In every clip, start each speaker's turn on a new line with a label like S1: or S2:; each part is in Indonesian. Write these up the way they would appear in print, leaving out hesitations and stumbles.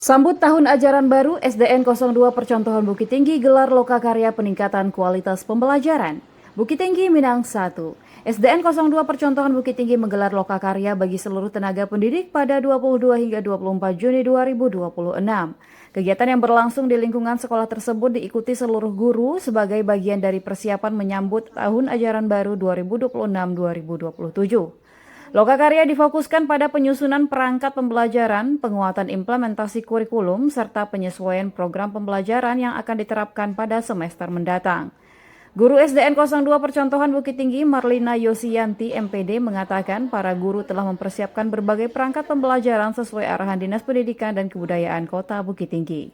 S1: Sambut tahun ajaran baru, SDN 02 Percontohan Bukit Tinggi gelar lokakarya peningkatan kualitas pembelajaran. Bukit Tinggi Minang 1. SDN 02 Percontohan Bukit Tinggi menggelar lokakarya bagi seluruh tenaga pendidik pada 22 hingga 24 Juni 2026. Kegiatan yang berlangsung di lingkungan sekolah tersebut diikuti seluruh guru sebagai bagian dari persiapan menyambut tahun ajaran baru 2026-2027. Lokakarya difokuskan pada penyusunan perangkat pembelajaran, penguatan implementasi kurikulum, serta penyesuaian program pembelajaran yang akan diterapkan pada semester mendatang. Guru SDN 02 Percontohan Bukit Tinggi Marlina Yosianti MPD mengatakan para guru telah mempersiapkan berbagai perangkat pembelajaran sesuai arahan Dinas Pendidikan dan Kebudayaan Kota Bukit Tinggi.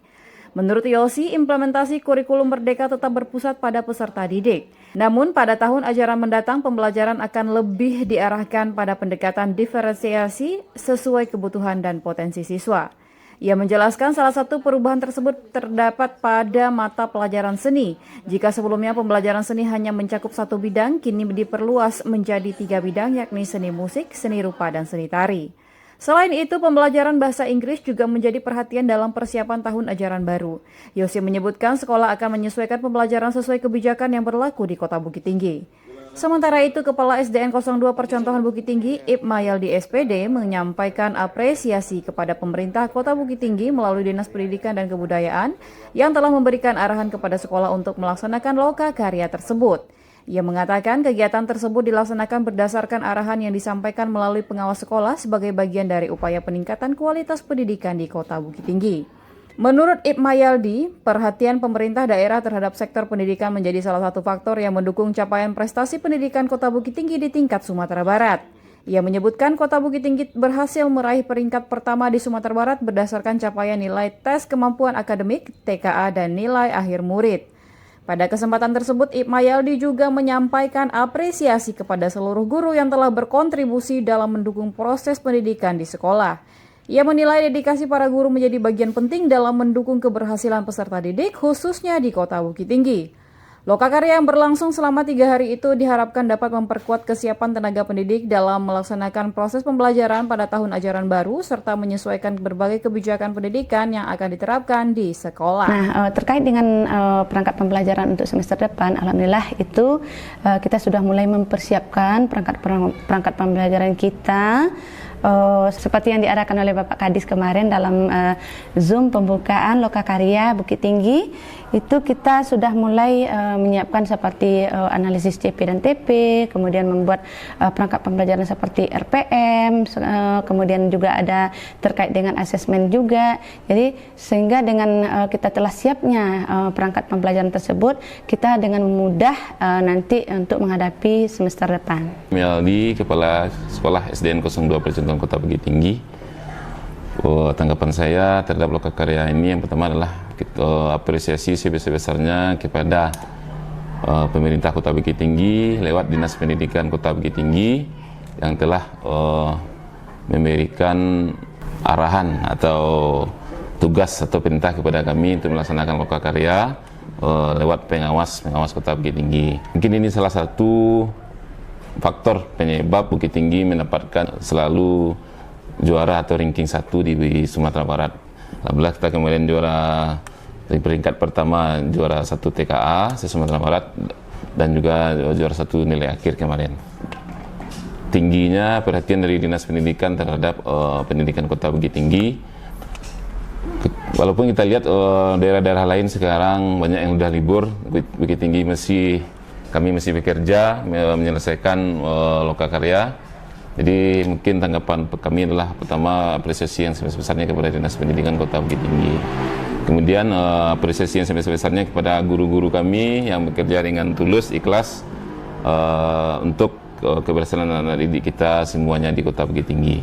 S1: Menurut Yosi, implementasi kurikulum Merdeka tetap berpusat pada peserta didik. Namun pada tahun ajaran mendatang pembelajaran akan lebih diarahkan pada pendekatan diferensiasi sesuai kebutuhan dan potensi siswa. Ia menjelaskan salah satu perubahan tersebut terdapat pada mata pelajaran seni. Jika sebelumnya pembelajaran seni hanya mencakup satu bidang, kini diperluas menjadi 3 bidang yakni seni musik, seni rupa, dan seni tari. Selain itu, pembelajaran bahasa Inggris juga menjadi perhatian dalam persiapan tahun ajaran baru. Yosi menyebutkan sekolah akan menyesuaikan pembelajaran sesuai kebijakan yang berlaku di Kota Bukit Tinggi. Sementara itu, Kepala SDN 02 Percontohan Bukit Tinggi, Ipmayaldi SPD, menyampaikan apresiasi kepada pemerintah Kota Bukit Tinggi melalui Dinas Pendidikan dan Kebudayaan yang telah memberikan arahan kepada sekolah untuk melaksanakan lokakarya tersebut. Ia mengatakan kegiatan tersebut dilaksanakan berdasarkan arahan yang disampaikan melalui pengawas sekolah sebagai bagian dari upaya peningkatan kualitas pendidikan di Kota Bukit Tinggi. Menurut Ipmayaldi, perhatian pemerintah daerah terhadap sektor pendidikan menjadi salah satu faktor yang mendukung capaian prestasi pendidikan Kota Bukit Tinggi di tingkat Sumatera Barat. Ia menyebutkan Kota Bukit Tinggi berhasil meraih peringkat pertama di Sumatera Barat berdasarkan capaian nilai tes kemampuan akademik, TKA, dan nilai akhir murid. Pada kesempatan tersebut, Ipmayaldi juga menyampaikan apresiasi kepada seluruh guru yang telah berkontribusi dalam mendukung proses pendidikan di sekolah. Ia menilai dedikasi para guru menjadi bagian penting dalam mendukung keberhasilan peserta didik, khususnya di Kota Bukit Tinggi. Lokakarya yang berlangsung selama 3 hari itu diharapkan dapat memperkuat kesiapan tenaga pendidik dalam melaksanakan proses pembelajaran pada tahun ajaran baru, serta menyesuaikan berbagai kebijakan pendidikan yang akan diterapkan di sekolah.
S2: Nah, terkait dengan perangkat pembelajaran untuk semester depan, alhamdulillah itu kita sudah mulai mempersiapkan perangkat pembelajaran kita. Seperti yang diarahkan oleh Bapak Kadis kemarin dalam Zoom pembukaan lokakarya Bukit Tinggi, itu kita sudah mulai menyiapkan seperti analisis CP dan TP, kemudian membuat perangkat pembelajaran seperti RPM, kemudian juga ada terkait dengan asesmen juga. Jadi sehingga dengan kita telah siapnya perangkat pembelajaran tersebut, kita dengan mudah nanti untuk menghadapi semester depan.
S3: Ipmayaldi, Kepala Sekolah SDN 02 Percontohan Kota Bukit Tinggi. Tanggapan saya terhadap lokakarya ini yang pertama adalah apresiasi sebesar-besarnya kepada pemerintah Kota Bukit Tinggi lewat Dinas Pendidikan Kota Bukit Tinggi yang telah memberikan arahan atau tugas atau perintah kepada kami untuk melaksanakan lokakarya lewat pengawas Kota Bukit Tinggi. Mungkin ini salah satu faktor penyebab Bukit Tinggi mendapatkan selalu juara atau ranking 1 di Sumatera Barat. Alhamdulillah kita kemarin juara di peringkat pertama, juara 1 TKA di Sumatera Barat dan juga juara 1 nilai akhir kemarin. Tingginya perhatian dari Dinas Pendidikan terhadap pendidikan Kota Bukit Tinggi. Walaupun kita lihat daerah-daerah lain sekarang banyak yang sudah libur, Bukit Tinggi kami masih bekerja menyelesaikan lokakarya. Jadi mungkin tanggapan kami adalah pertama apresiasi yang sebesar-besarnya kepada Dinas Pendidikan Kota Bukit Tinggi. Kemudian apresiasi yang sebesar-besarnya kepada guru-guru kami yang bekerja dengan tulus, ikhlas untuk keberhasilan anak didik kita semuanya di Kota Bukit Tinggi.